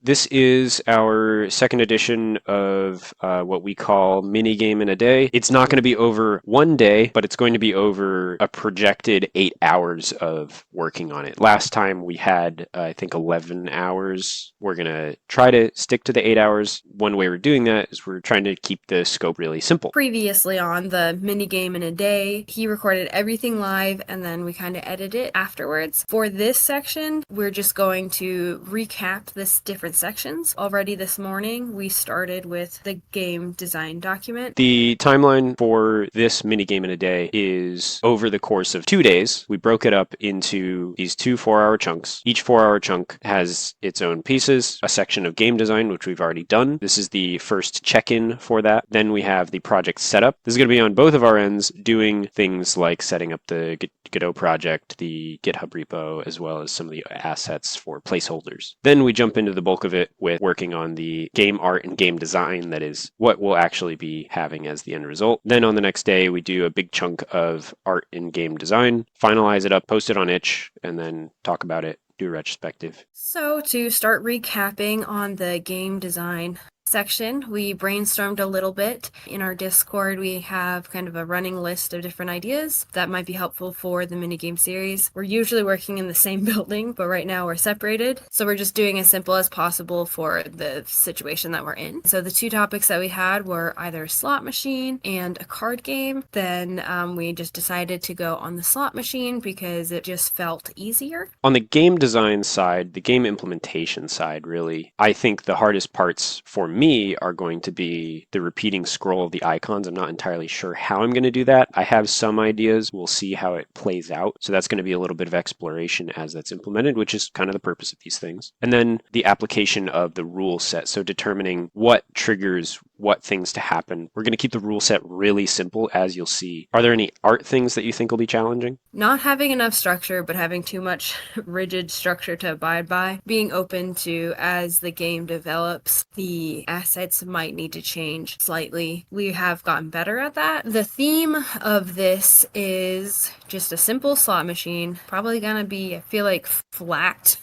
This is our second edition of what we call minigame in a day. It's not going to be over one day, but it's going to be over a projected 8 hours of working on it. Last time we had, I think, 11 hours. We're going to try to stick to the 8 hours. One way we're doing that is we're trying to keep the scope really simple. Previously on the minigame in a day, he recorded everything live and then we kind of edited it afterwards. For this section, we're just going to recap this different sections. Already this morning, we started with the game design document. The timeline for this minigame in a day is over the course of 2 days. We broke it up into these two 4-hour chunks. Each 4-hour chunk has its own pieces, a section of game design, which we've already done. This is the first check-in for that. Then we have the project setup. This is going to be on both of our ends, doing things like setting up the Godot project, the GitHub repo, as well as some of the assets for placeholders. Then we jump into the bulk of it with working on the game art and game design, that is what we'll actually be having as the end result. Then on the next day, we do a big chunk of art and game design, finalize it up, post it on itch, and then talk about it, do a retrospective. So to start recapping on the game design section, we brainstormed a little bit. In our Discord, we have kind of a running list of different ideas that might be helpful for the minigame series. We're usually working in the same building, but right now we're separated. So we're just doing as simple as possible for the situation that we're in. So the two topics that we had were either a slot machine and a card game. Then we just decided to go on the slot machine because it just felt easier. On the game design side, the game implementation side, really, I think the hardest parts for me are going to be the repeating scroll of the icons. I'm not entirely sure how I'm going to do that. I have some ideas. We'll see how it plays out. So that's going to be a little bit of exploration as that's implemented, which is kind of the purpose of these things. And then the application of the rule set. So determining what triggers what things to happen. We're going to keep the rule set really simple, as you'll see. Are there any art things that you think will be challenging? Not having enough structure, but having too much rigid structure to abide by. Being open to, as the game develops, the assets might need to change slightly. We have gotten better at that. The theme of this is just a simple slot machine. Probably gonna be, I feel like, flat.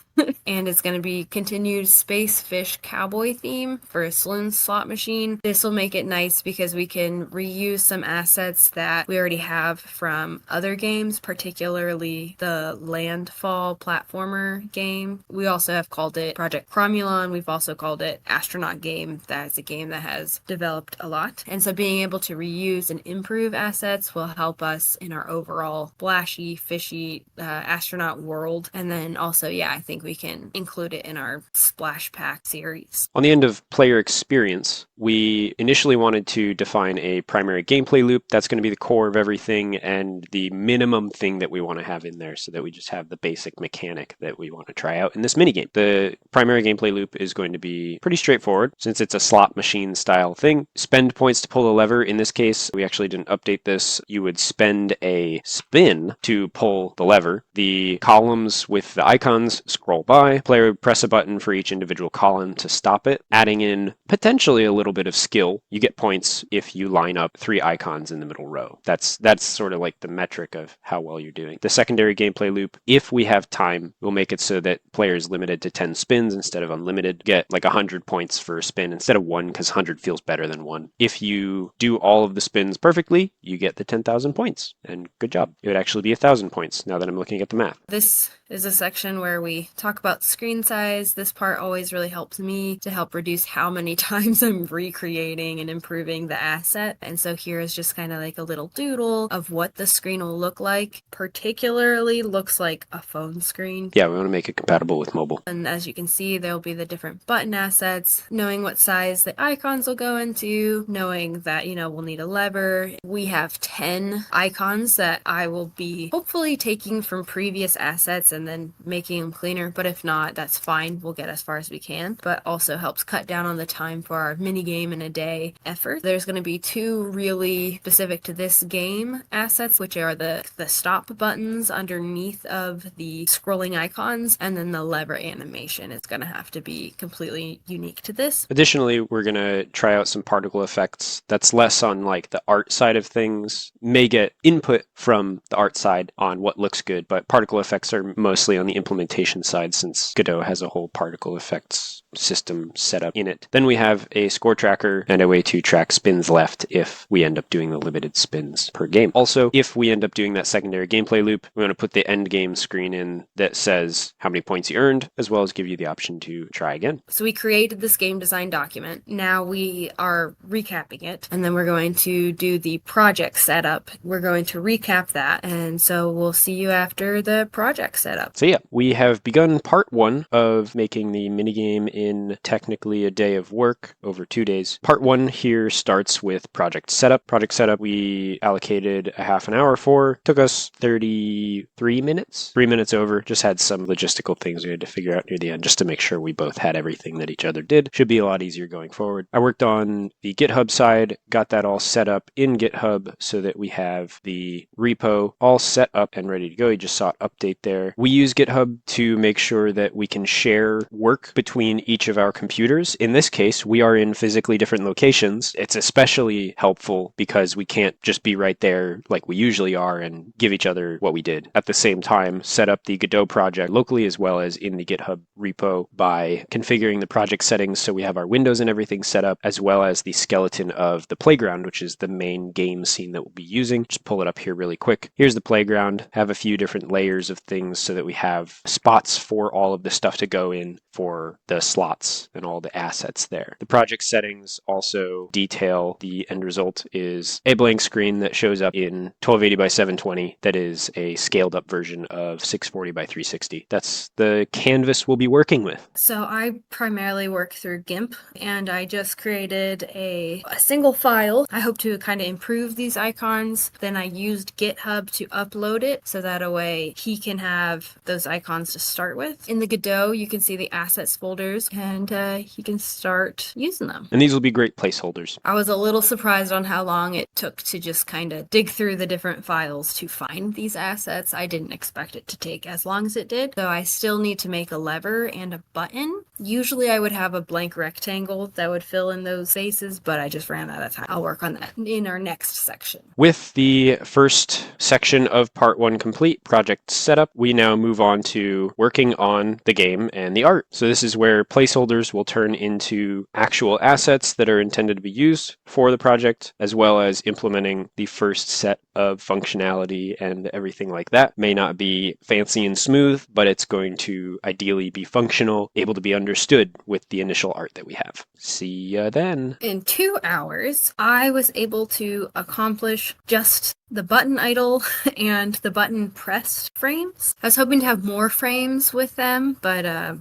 And it's going to be continued space fish cowboy theme for a Saloon slot machine. This will make it nice because we can reuse some assets that we already have from other games, particularly the Landfall platformer game. We also have called it Project Cromulon. We've also called it Astronaut Game. That's a game that has developed a lot. And so being able to reuse and improve assets will help us in our overall splashy, fishy astronaut world. And then also, yeah, I think we can include it in our splash pack series. On the end of player experience, we initially wanted to define a primary gameplay loop. That's going to be the core of everything and the minimum thing that we want to have in there so that we just have the basic mechanic that we want to try out in this minigame. The primary gameplay loop is going to be pretty straightforward since it's a slot machine style thing. Spend points to pull the lever. In this case, we actually didn't update this. You would spend a spin to pull the lever. The columns with the icons scroll by. Player would press a button for each individual column to stop it, adding in potentially a little bit of skill. You get points if you line up 3 icons in the middle row. That's sort of like the metric of how well you're doing. The secondary gameplay loop, if we have time, we'll make it so that players limited to 10 spins instead of unlimited get like 100 points for a spin instead of 1 because 100 feels better than 1. If you do all of the spins perfectly, you get the 10,000 points. And good job. It would actually be 1,000 points now that I'm looking at the math. This is a section where we talk about screen size. This part always really helps me to help reduce how many times I'm recreating and improving the asset. And so here is just kind of like a little doodle of what the screen will look like. Particularly looks like a phone screen. Yeah, we want to make it compatible with mobile. And as you can see, there'll be the different button assets, knowing what size the icons will go into, knowing that, we'll need a lever. We have 10 icons that I will be hopefully taking from previous assets and then making them cleaner, but if not, that's fine. We'll get as far as we can, but also helps cut down on the time for our mini game in a day effort. There's going to be 2 really specific to this game assets, which are the stop buttons underneath of the scrolling icons, and then the lever animation. It's going to have to be completely unique to this. Additionally, we're going to try out some particle effects. That's less on like the art side of things. May get input from the art side on what looks good, but particle effects are mostly on the implementation side since Godot has a whole particle effects system set up in it. Then we have a score tracker and a way to track spins left if we end up doing the limited spins per game. Also, if we end up doing that secondary gameplay loop, we want to put the end game screen in that says how many points you earned, as well as give you the option to try again. So we created this game design document. Now we are recapping it, and then we're going to do the project setup. We're going to recap that, and so we'll see you after the project setup. So yeah, we have begun part 1 of making the minigame in technically a day of work over 2 days. Part 1 here starts with project setup. Project setup we allocated a half an hour for. Took us 33 minutes. 3 minutes over. Just had some logistical things we had to figure out near the end just to make sure we both had everything that each other did. Should be a lot easier going forward. I worked on the GitHub side, got that all set up in GitHub so that we have the repo all set up and ready to go. You just saw it update there. We use GitHub to make sure that we can share work between each of our computers. In this case, we are in physically different locations. It's especially helpful because we can't just be right there like we usually are and give each other what we did. At the same time, set up the Godot project locally as well as in the GitHub repo by configuring the project settings so we have our windows and everything set up, as well as the skeleton of the playground, which is the main game scene that we'll be using. Just pull it up here really quick. Here's the playground. Have a few different layers of things so that we have spots for all of the stuff to go in for the slots and all the assets there. The project settings also detail the end result is a blank screen that shows up in 1280 by 720 that is a scaled up version of 640 by 360. That's the canvas we'll be working with. So I primarily work through GIMP, and I just created a single file. I hope to kind of improve these icons. Then I used GitHub to upload it so that a way he can have those icons to start with. In the Godot, you can see the assets folders, and he can start using them. And these will be great placeholders. I was a little surprised on how long it took to just kind of dig through the different files to find these assets. I didn't expect it to take as long as it did, though I still need to make a lever and a button. Usually I would have a blank rectangle that would fill in those spaces, but I just ran out of time. I'll work on that in our next section. With the first section of part 1 complete, project setup, we now move on to working on the game and the art. So this is where placeholders will turn into actual assets that are intended to be used for the project, as well as implementing the first set of functionality and everything like that. May not be fancy and smooth, but it's going to ideally be functional, able to be understood with the initial art that we have. See ya then. In 2 hours, I was able to accomplish just the button idle and the button pressed frames. I was hoping to have more frames with them, but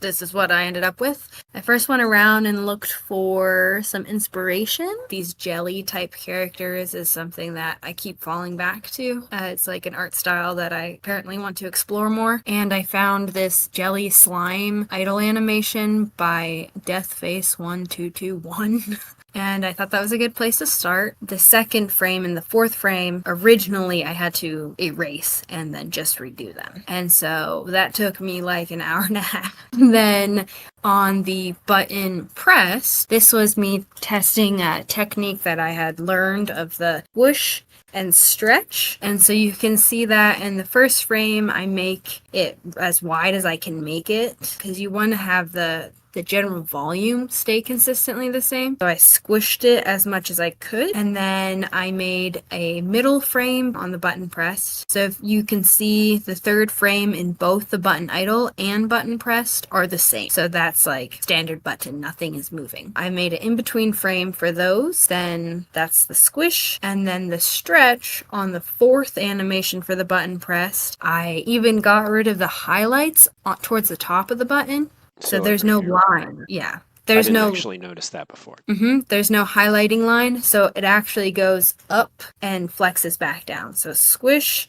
this is what I ended up with. I first went around and looked for some inspiration. These jelly type characters is something that I keep falling back to. It's like an art style that I apparently want to explore more. And I found this jelly slime idle animation by Deathface1221. And I thought that was a good place to start. The second frame and the fourth frame, originally I had to erase and then just redo them. And so that took me like an hour and a half. Then on the button press, this was me testing a technique that I had learned of the whoosh and stretch. And so you can see that in the first frame, I make it as wide as I can make it because you want to have the general volume stay consistently the same. So I squished it as much as I could, and then I made a middle frame on the button pressed. So if you can see the third frame in both the button idle and button pressed are the same. So that's like standard button, nothing is moving. I made an in-between frame for those, then that's the squish, and then the stretch on the fourth animation for the button pressed. I even got rid of the highlights towards the top of the button. So there's no line. Yeah. I didn't actually notice that before. There's no highlighting line. So it actually goes up and flexes back down. So squish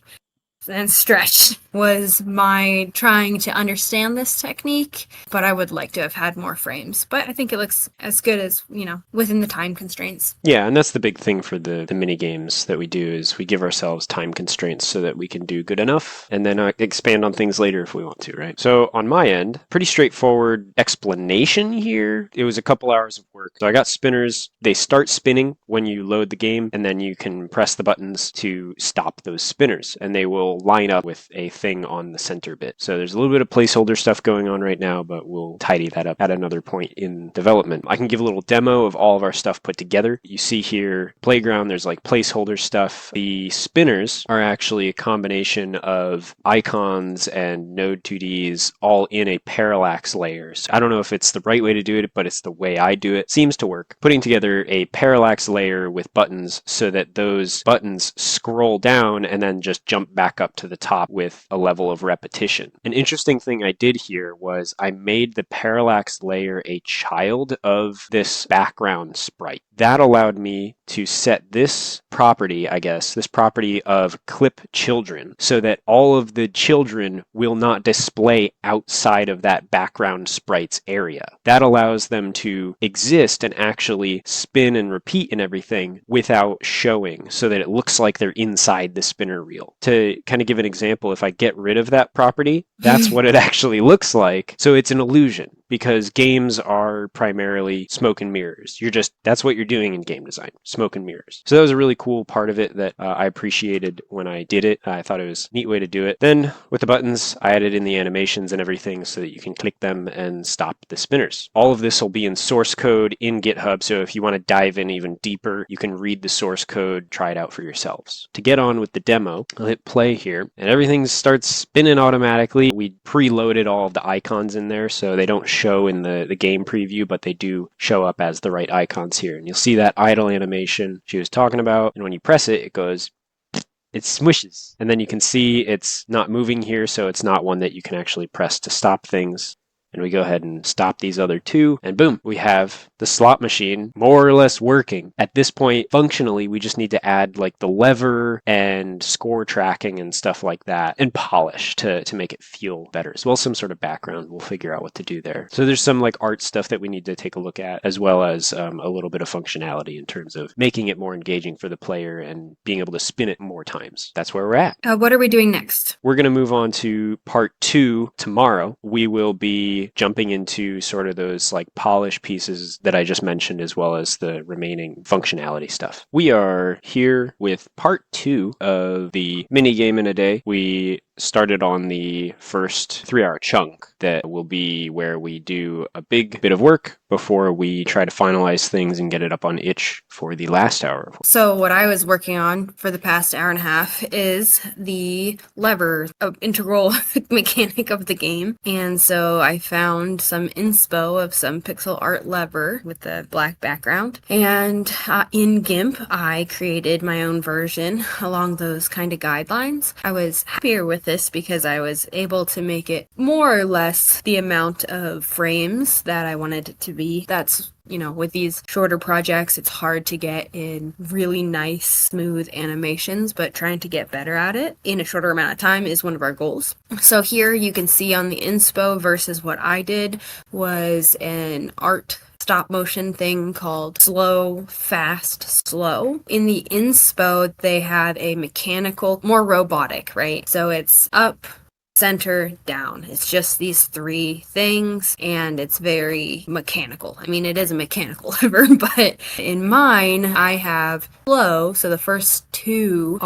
and stretch was my trying to understand this technique, but I would like to have had more frames. But I think it looks as good as, within the time constraints. Yeah, and that's the big thing for the mini games that we do is we give ourselves time constraints so that we can do good enough and then expand on things later if we want to, right? So on my end, pretty straightforward explanation here. It was a couple hours of work. So I got spinners. They start spinning when you load the game, and then you can press the buttons to stop those spinners, and they will will line up with a thing on the center bit. So there's a little bit of placeholder stuff going on right now, but we'll tidy that up at another point in development. I can give a little demo of all of our stuff put together. You see here, playground, there's like placeholder stuff. The spinners are actually a combination of icons and Node 2Ds all in a parallax layer. So I don't know if it's the right way to do it, but it's the way I do it. Seems to work. Putting together a parallax layer with buttons so that those buttons scroll down and then just jump back up to the top with a level of repetition. An interesting thing I did here was I made the parallax layer a child of this background sprite. That allowed me to set this property, I guess, this property of clip children, so that all of the children will not display outside of that background sprite's area. That allows them to exist and actually spin and repeat and everything without showing, so that it looks like they're inside the spinner reel. To kind of give an example, if I get rid of that property, that's what it actually looks like. So it's an illusion, because games are primarily smoke and mirrors. That's what you're doing in game design, smoke and mirrors. So that was a really cool part of it that I appreciated when I did it. I thought it was a neat way to do it. Then with the buttons, I added in the animations and everything so that you can click them and stop the spinners. All of this will be in source code in GitHub, so if you want to dive in even deeper, you can read the source code, try it out for yourselves. To get on with the demo, I'll hit play here, and everything starts spinning automatically. We preloaded all of the icons in there, so they don't show in the game preview, but they do show up as the right icons here. And you'll see that idle animation she was talking about, and when you press it, it goes, it smushes. And then you can see it's not moving here, so it's not one that you can actually press to stop things. And we go ahead and stop these other two, and boom, we have the slot machine more or less working. At this point, functionally, we just need to add like the lever and score tracking and stuff like that, and polish to make it feel better, as well as some sort of background. We'll figure out what to do there. So there's some like art stuff that we need to take a look at, as well as a little bit of functionality in terms of making it more engaging for the player and being able to spin it more times. That's where we're at. What are we doing next? We're going to move on to part 2 tomorrow. We will be jumping into sort of those like polish pieces that I just mentioned, as well as the remaining functionality stuff. We are here with part 2 of the mini game in a day. We started on the first 3-hour chunk that will be where we do a big bit of work before we try to finalize things and get it up on itch for the last hour. So what I was working on for the past hour and a half is the lever, an integral mechanic of the game. And so I found some inspo of some pixel art lever with the black background. And in GIMP, I created my own version along those kind of guidelines. I was happier with this because I was able to make it more or less the amount of frames that I wanted it to be. That's, with these shorter projects, it's hard to get in really nice, smooth animations, but trying to get better at it in a shorter amount of time is one of our goals. So here you can see on the inspo versus what I did was an art stop motion thing called slow, fast, slow. In the inspo, they have a mechanical, more robotic, right? So it's up, center, down. It's just these 3 things, and it's very mechanical. I mean, it is a mechanical lever, but in mine, I have slow, so the first 2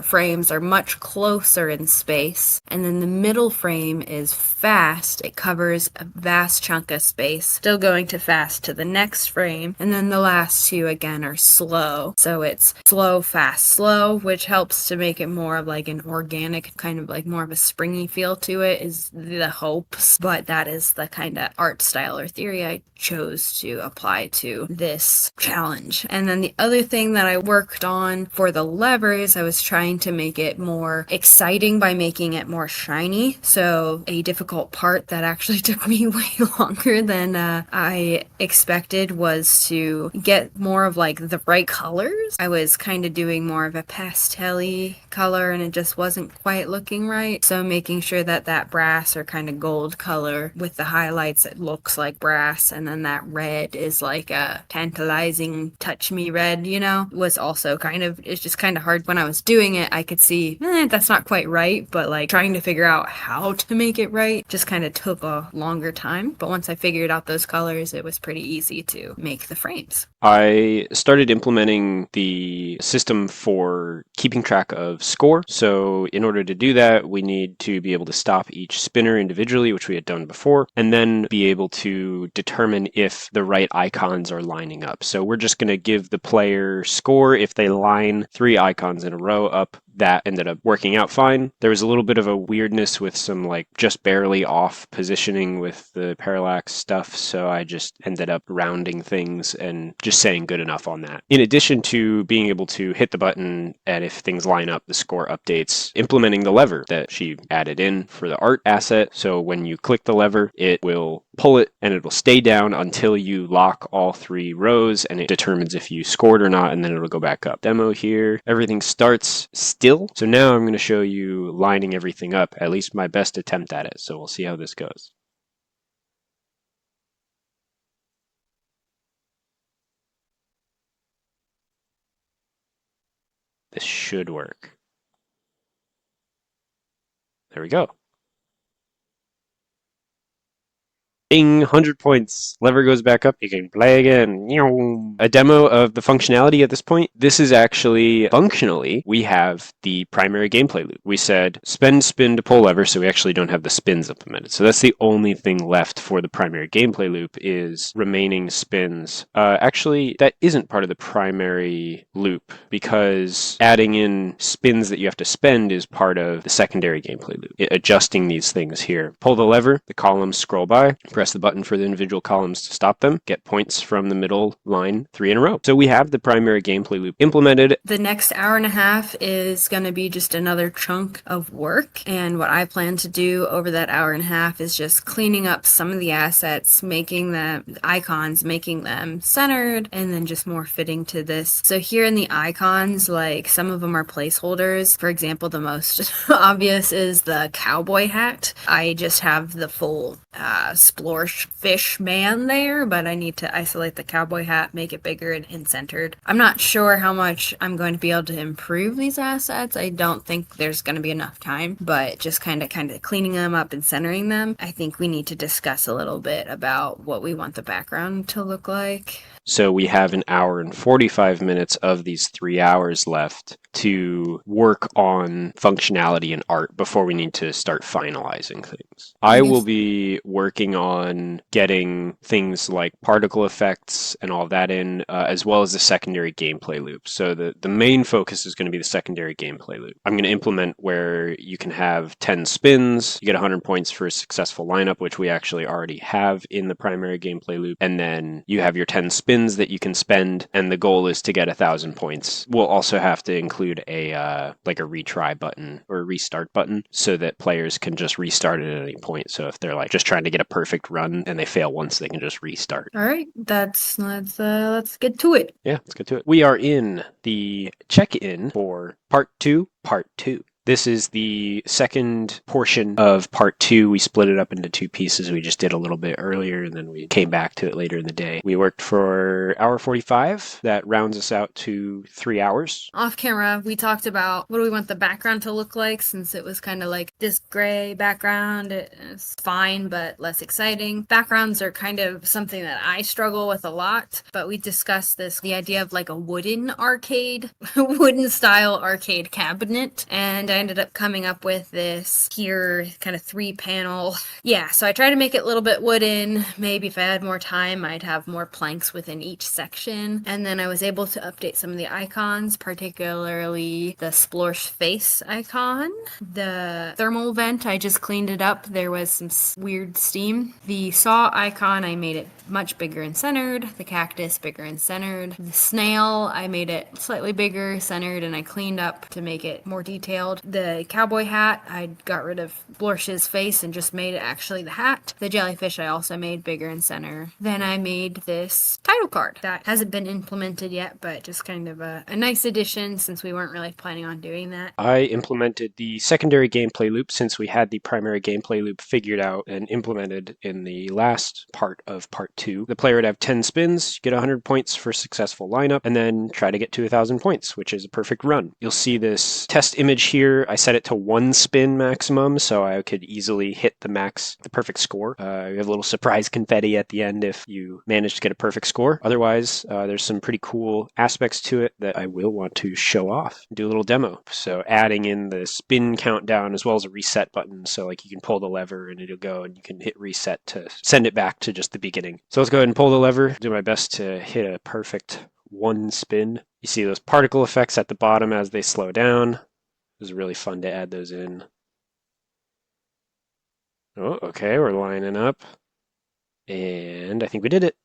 frames are much closer in space, and then the middle frame is fast. It covers a vast chunk of space, still going to fast to the next frame, and then the last 2 again are slow. So it's slow, fast, slow, which helps to make it more of like an organic, kind of like more of a springy feel to it is the hopes, but that is the kind of art style or theory I chose to apply to this challenge. And then the other thing that I worked on for the levers, I was trying to make it more exciting by making it more shiny. So a difficult part that actually took me way longer than I expected was to get more of like the right colors. I was kind of doing more of a pastel-y color and it just wasn't quite looking right. So making sure that that brass or kind of gold color with the highlights, it looks like brass, and then that red is like a tantalizing touch me red, was also it's just kind of hard. When I was doing it, I could see, that's not quite right, but like trying to figure out how to make it right just kind of took a longer time. But once I figured out those colors, it was pretty easy to make the frames. I started implementing the system for keeping track of score. So in order to do that, we need to be able to stop each spinner individually, which we had done before, and then be able to determine if the right icons are lining up. So we're just going to give the player score if they line 3 icons in a row up. That ended up working out fine. There was a little bit of a weirdness with some like just barely off positioning with the parallax stuff, so I just ended up rounding things and just saying good enough on that. In addition to being able to hit the button and if things line up, the score updates, implementing the lever that she added in for the art asset. So when you click the lever, it will pull it and it will stay down until you lock all 3 rows and it determines if you scored or not, and then it'll go back up. Demo here, everything starts still. So now I'm going to show you lining everything up, at least my best attempt at it. So we'll see how this goes. This should work. There we go. Ding, 100 points. Lever goes back up. You can play again. A demo of the functionality at this point. This is actually, functionally, we have the primary gameplay loop. We said spin, spin to pull lever, so we actually don't have the spins implemented. So that's the only thing left for the primary gameplay loop is remaining spins. Actually, that isn't part of the primary loop because adding in spins that you have to spend is part of the secondary gameplay loop. Adjusting these things here. Pull the lever, the columns scroll by. Press the button for the individual columns to stop them, get points from the middle line 3 in a row. So we have the primary gameplay loop implemented. The next hour and a half is going to be just another chunk of work. And what I plan to do over that hour and a half is just cleaning up some of the assets, making the icons, making them centered, and then just more fitting to this. So here in the icons, like some of them are placeholders. For example, the most obvious is the cowboy hat. I just have the full splorsh fish man there, but I need to isolate the cowboy hat, make it bigger and centered. I'm not sure how much I'm going to be able to improve these assets. I don't think there's going to be enough time, but just kind of cleaning them up and centering them. I think we need to discuss a little bit about what we want the background to look like. So we have an hour and 45 minutes of these 3 hours left to work on functionality and art before we need to start finalizing things. I will be working on getting things like particle effects and all of that in, as well as the secondary gameplay loop. So the main focus is going to be the secondary gameplay loop. I'm going to implement where you can have 10 spins, you get 100 points for a successful lineup, which we actually already have in the primary gameplay loop, and then you have your 10 spins that you can spend, and the goal is to get 1,000 points. We'll also have to include a like a retry button or a restart button so that players can just restart at any point. So if they're like just trying to get a perfect run and they fail once, they can just restart. All right, let's get to it. Yeah, let's get to it. We are in the check-in for part 2. This is the second portion of part 2. We split it up into 2 pieces. We just did a little bit earlier and then we came back to it later in the day. We worked for hour 45. That rounds us out to 3 hours. Off camera, we talked about what do we want the background to look like, since it was kind of like this gray background. It's fine, but less exciting. Backgrounds are kind of something that I struggle with a lot, but we discussed the idea of like a wooden style arcade cabinet, and I ended up coming up with this here kind of 3-panel. Yeah, so I try to make it a little bit wooden. Maybe if I had more time, I'd have more planks within each section. And then I was able to update some of the icons, particularly the splorsh face icon. The thermal vent, I just cleaned it up. There was some weird steam. The saw icon, I made it much bigger and centered. The cactus, bigger and centered. The snail, I made it slightly bigger, centered, and I cleaned up to make it more detailed. the cowboy hat, I got rid of Blorsh's face and just made it actually the hat. The jellyfish I also made bigger in center. Then I made this title card that hasn't been implemented yet, but just kind of a nice addition since we weren't really planning on doing that. I implemented the secondary gameplay loop since we had the primary gameplay loop figured out and implemented in the last part of part 2. The player would have 10 spins, get 100 points for successful lineup, and then try to get to 1,000 points, which is a perfect run. You'll see this test image here. I set it to 1 spin maximum, so I could easily hit the perfect score. You have a little surprise confetti at the end if you manage to get a perfect score. Otherwise, there's some pretty cool aspects to it that I will want to show off and do a little demo. So adding in the spin countdown as well as a reset button. So like you can pull the lever and it'll go and you can hit reset to send it back to just the beginning. So let's go ahead and pull the lever, do my best to hit a perfect 1 spin. You see those particle effects at the bottom as they slow down. It was really fun to add those in. Oh, okay, we're lining up. And I think we did it.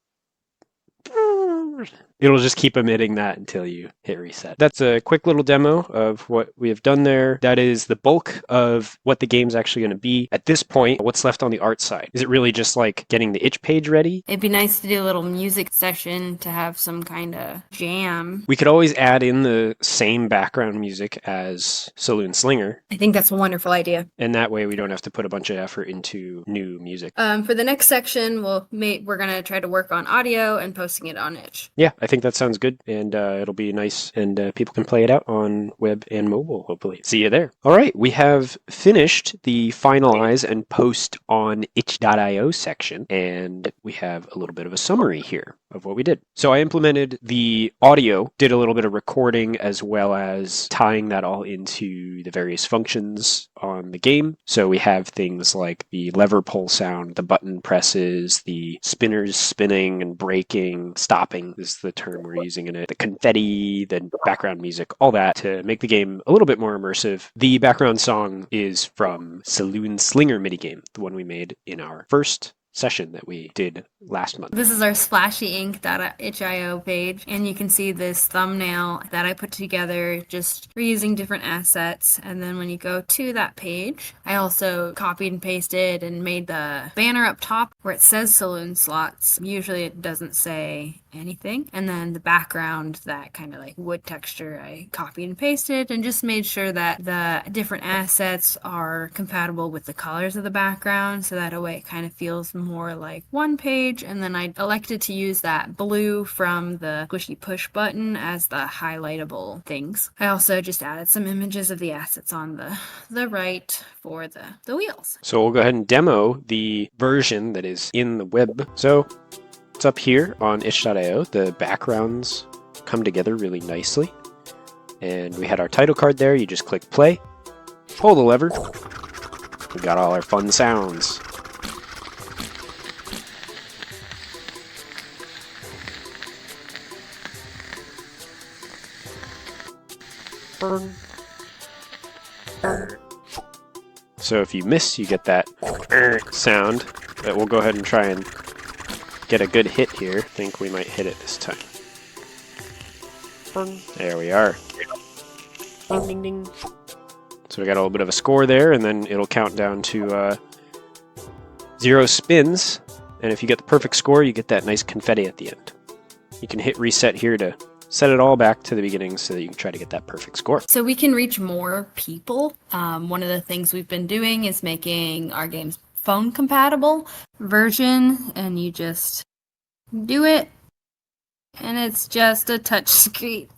It'll just keep emitting that until you hit reset. That's a quick little demo of what we have done there. That is the bulk of what the game's actually going to be. At this point, what's left on the art side? Is it really just like getting the itch page ready? It'd be nice to do a little music session to have some kind of jam. We could always add in the same background music as Saloon Slinger. I think that's a wonderful idea. And that way we don't have to put a bunch of effort into new music. For the next section, we're going to try to work on audio and posting it on Itch. Yeah, I think that sounds good, and it'll be nice, and people can play it out on web and mobile, hopefully. See you there. All right, we have finished the finalize and post on itch.io section, and we have a little bit of a summary here of what we did. So I implemented the audio, did a little bit of recording, as well as tying that all into the various functions on the game. So we have things like the lever pull sound, the button presses, the spinners spinning and braking, stopping is the term we're using in it, the confetti, the background music, all that to make the game a little bit more immersive. The background song is from Saloon Slinger minigame, the one we made in our first session that we did last month. This is our splashyink.itch.io page, and you can see this thumbnail that I put together just reusing different assets. And then when you go to that page, I also copied and pasted and made the banner up top where it says Saloon Slots. Usually it doesn't say anything. And then the background, that kind of like wood texture, I copied and pasted and just made sure that the different assets are compatible with the colors of the background, so that way it kind of feels more like one page. And then I elected to use that blue from the squishy push button as the highlightable things. I also just added some images of the assets on the right for the wheels. So we'll go ahead and demo the version that is in the web. So it's up here on itch.io. The backgrounds come together really nicely. And we had our title card there. You just click play, pull the lever. We got all our fun sounds. So if you miss, you get that sound, but we'll go ahead and try and get a good hit here. I think we might hit it this time. There we are. Ding, ding. So we got a little bit of a score there, and then it'll count down to 0 spins. And if you get the perfect score, you get that nice confetti at the end. You can hit reset here to set it all back to the beginning so that you can try to get that perfect score. So we can reach more people. One of the things we've been doing is making our games phone compatible version, and you just do it, and it's just a touch screen.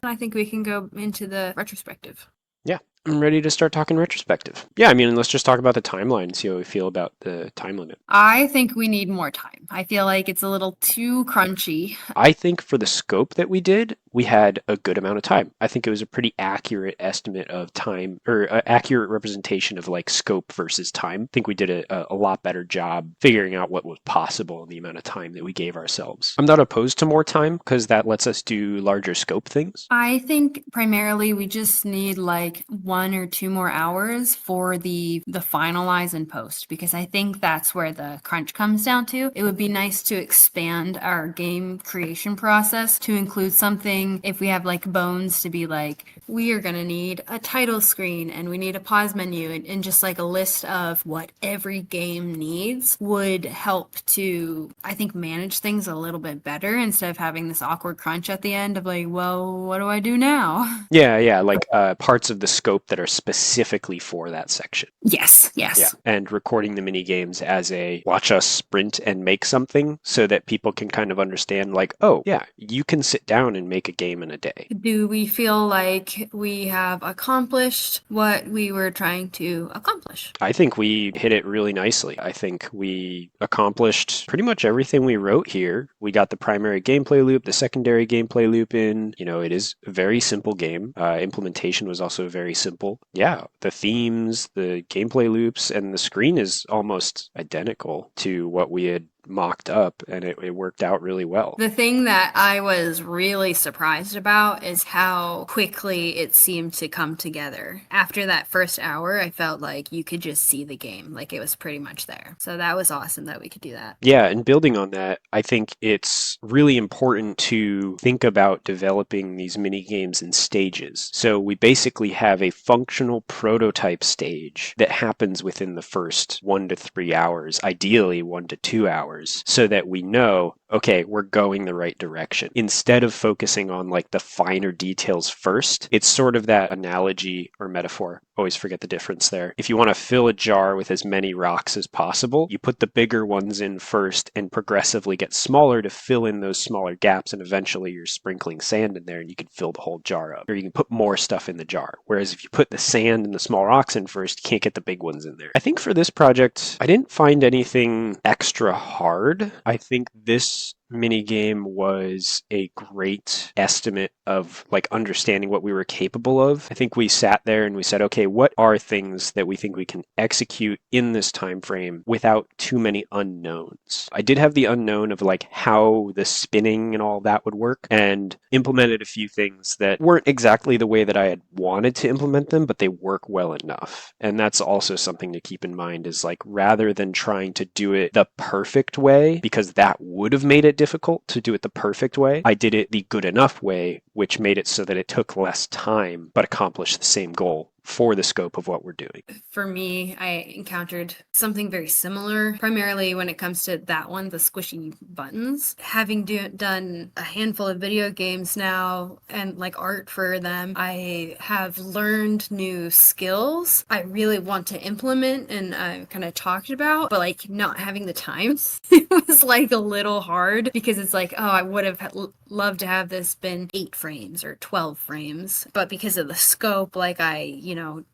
I think we can go into the retrospective. Yeah, I'm ready to start talking retrospective. Yeah, I mean, let's just talk about the timeline and see how we feel about the time limit. I think we need more time. I feel like it's a little too crunchy. I think for the scope that we did, we had a good amount of time. I think it was a pretty accurate estimate of time, or accurate representation of like scope versus time. I think we did a lot better job figuring out what was possible in the amount of time that we gave ourselves. I'm not opposed to more time because that lets us do larger scope things. I think primarily we just need like 1 or 2 more hours for the finalize and post, because I think that's where the crunch comes down to. It would be nice to expand our game creation process to include something, if we have like bones, to be like, we are going to need a title screen and we need a pause menu, and just like a list of what every game needs would help to, I think, manage things a little bit better instead of having this awkward crunch at the end of like, well, what do I do now? Yeah, like parts of the scope that are specifically for that section. Yes, Yeah, yes. and recording the mini games as a watch us sprint and make something so that people can kind of understand, like, oh, yeah, you can sit down and make a game in a day. Do we feel like we have accomplished what we were trying to accomplish? I think we hit it really nicely. I think we accomplished pretty much everything we wrote here. We got the primary gameplay loop, the secondary gameplay loop in. You know, it is a very simple game. Implementation was also very simple. Yeah, the themes, the gameplay loops, and the screen is almost identical to what we had mocked up, and it worked out really well. The thing that I was really surprised about is how quickly it seemed to come together. After that first hour, I felt like you could just see the game, like it was pretty much there. So that was awesome that we could do that. Yeah, and building on that, I think it's really important to think about developing these mini games in stages. So we basically have a functional prototype stage that happens within the first 1 to 3 hours, ideally 1 to 2 hours, so that we know, okay, we're going the right direction. Instead of focusing on like the finer details first, it's sort of that analogy or metaphor. Always forget the difference there. If you want to fill a jar with as many rocks as possible, you put the bigger ones in first and progressively get smaller to fill in those smaller gaps, and eventually you're sprinkling sand in there and you can fill the whole jar up. Or you can put more stuff in the jar. Whereas if you put the sand and the small rocks in first, you can't get the big ones in there. I think for this project, I didn't find anything extra hard. I think this mini game was a great estimate of like understanding what we were capable of. I think we sat there and we said, okay, what are things that we think we can execute in this time frame without too many unknowns? I did have the unknown of like how the spinning and all that would work, and implemented a few things that weren't exactly the way that I had wanted to implement them, but they work well enough. And that's also something to keep in mind, is like, rather than trying to do it the perfect way, because that would have made it difficult to do it the perfect way, I did it the good enough way, which made it so that it took less time but accomplished the same goal for the scope of what we're doing. For me, I encountered something very similar, primarily when it comes to that one, the squishy buttons. Having done a handful of video games now and like art for them, I have learned new skills I really want to implement and I kind of talked about, but like not having the time, it was like a little hard, because it's like, oh, I would have loved to have this been 8 frames or 12 frames, but because of the scope, like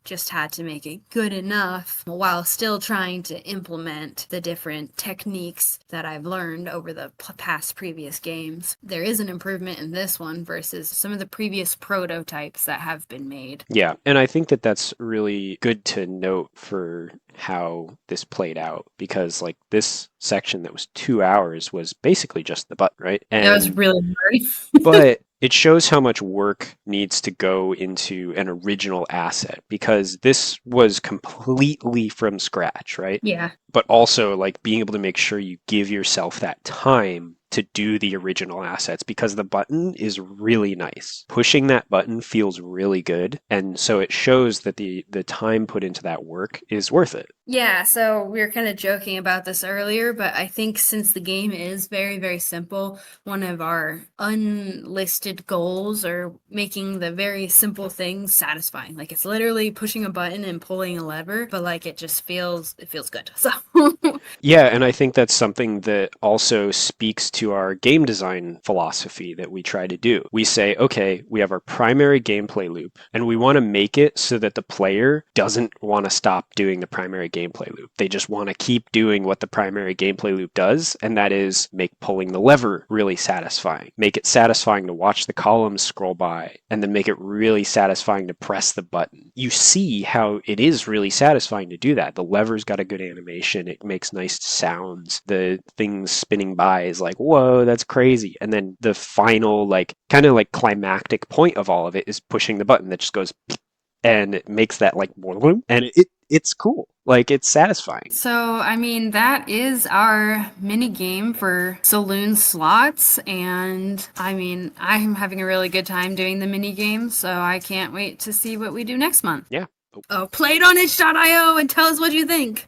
just had to make it good enough while still trying to implement the different techniques that I've learned over the past previous games. There is an improvement in this one versus some of the previous prototypes that have been made. Yeah, and I think that that's really good to note for how this played out, because like this section that was 2 hours was basically just the button, right? That was And really hard. but it shows how much work needs to go into an original asset, because this was completely from scratch, right? Yeah. But also like being able to make sure you give yourself that time to do the original assets, because the button is really nice. Pushing that button feels really good, and so it shows that the time put into that work is worth it. Yeah, so we were kind of joking about this earlier, but I think since the game is very, very simple, one of our unlisted goals are making the very simple things satisfying. Like it's literally pushing a button and pulling a lever, but like it feels good. So Yeah, and I think that's something that also speaks to our game design philosophy that we try to do. We say, okay, we have our primary gameplay loop, and we want to make it so that the player doesn't want to stop doing the primary gameplay loop. They just want to keep doing what the primary gameplay loop does, and that is make pulling the lever really satisfying. Make it satisfying to watch the columns scroll by, and then make it really satisfying to press the button. You see how it is really satisfying to do that. The lever's got a good animation. It makes nice sounds. The things spinning by is like, whoa, that's crazy. And then the final, like, kind of like climactic point of all of it is pushing the button that just goes and it makes that like and it's cool. Like it's satisfying. So, I mean, that is our mini game for Saloon slots. And I mean, I'm having a really good time doing the mini game. So I can't wait to see what we do next month. Yeah. Oh, play it on itch.io and tell us what you think.